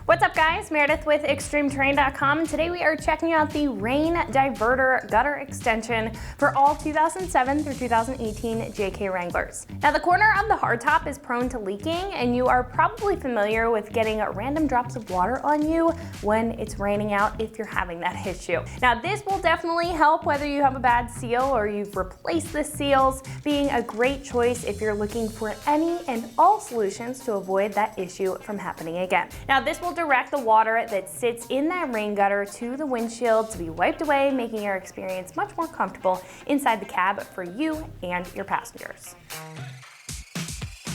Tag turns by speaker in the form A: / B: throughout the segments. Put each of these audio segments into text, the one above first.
A: What's up guys, Meredith with ExtremeTerrain.com, and today we are checking out the Rain Diverter Gutter Extension for all 2007 through 2018 JK Wranglers. Now the corner of the hardtop is prone to leaking, and you are probably familiar with getting random drops of water on you when it's raining out if you're having that issue. Now this will definitely help whether you have a bad seal or you've replaced the seals, being a great choice if you're looking for any and all solutions to avoid that issue from happening again. Now this will direct the water that sits in that rain gutter to the windshield to be wiped away, making your experience much more comfortable inside the cab for you and your passengers.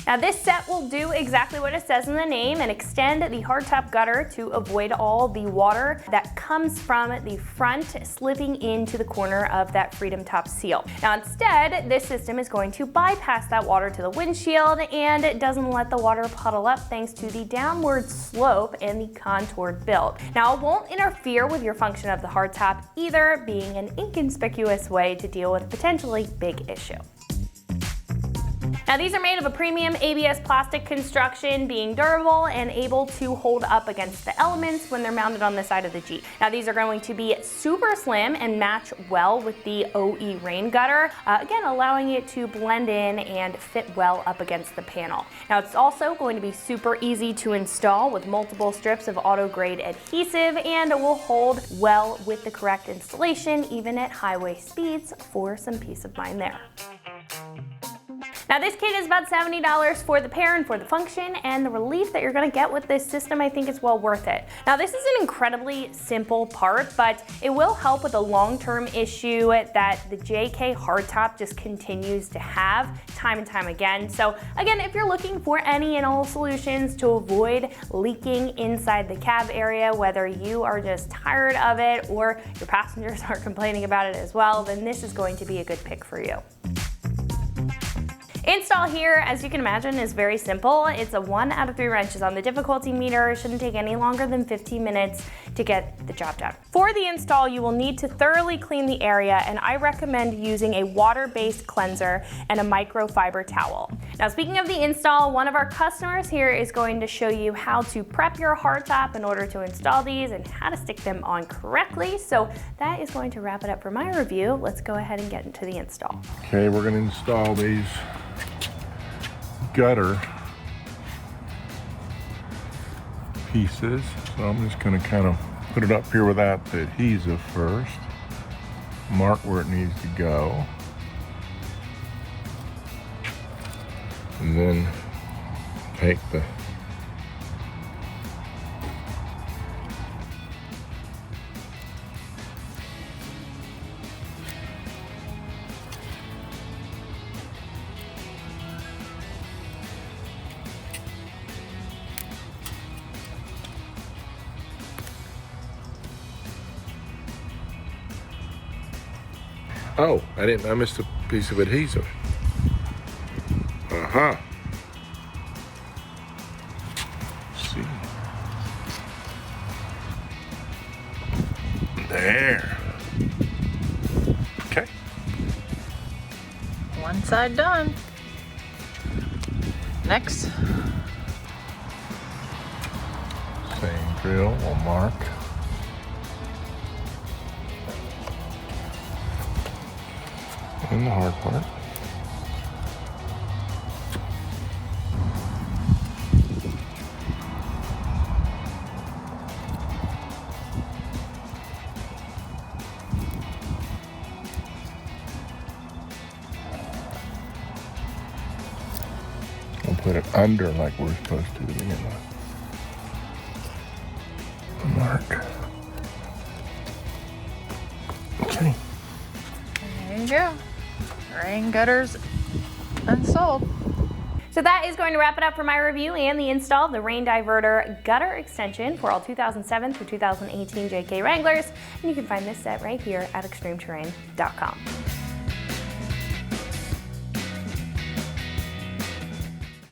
A: Now this set will do exactly what it says in the name and extend the hardtop gutter to avoid all the water that comes from the front slipping into the corner of that Freedom Top seal. Now instead, this system is going to bypass that water to the windshield, and it doesn't let the water puddle up thanks to the downward slope and the contoured build. Now it won't interfere with your function of the hardtop either, being an inconspicuous way to deal with a potentially big issue. Now these are made of a premium ABS plastic construction, being durable and able to hold up against the elements when they're mounted on the side of the Jeep. Now these are going to be super slim and match well with the OE rain gutter, again allowing it to blend in and fit well up against the panel. Now it's also going to be super easy to install with multiple strips of auto grade adhesive, and it will hold well with the correct installation even at highway speeds for some peace of mind there. Now this kit is about $70 for the pair and for the function, and the relief that you're going to get with this system I think is well worth it. Now this is an incredibly simple part, but it will help with a long-term issue that the JK hardtop just continues to have time and time again. So again, if you're looking for any and all solutions to avoid leaking inside the cab area, whether you are just tired of it or your passengers are complaining about it as well, then this is going to be a good pick for you. Install here, as you can imagine, is very simple. It's a 1 out of 3 wrenches on the difficulty meter. It shouldn't take any longer than 15 minutes to get the job done. For the install, you will need to thoroughly clean the area, and I recommend using a water-based cleanser and a microfiber towel. Now, speaking of the install, one of our customers here is going to show you how to prep your hardtop in order to install these and how to stick them on correctly. So that is going to wrap it up for my review. Let's go ahead and get into the install.
B: Okay, we're going to install these gutter pieces. So I'm just going to kind of put it up here without the adhesive first. Mark where it needs to go. And then take the oh, I missed a piece of adhesive. Uh-huh. Let's see. There. Okay.
C: One side done. Next.
B: Same drill, we'll mark. And the hard part. We'll put it under like we're supposed to begin with. Mark. Okay.
C: There you go. Rain gutters unsold.
A: So that is going to wrap it up for my review and the install of the Rain Diverter Gutter Extension for all 2007 through 2018 JK Wranglers. And you can find this set right here at ExtremeTerrain.com.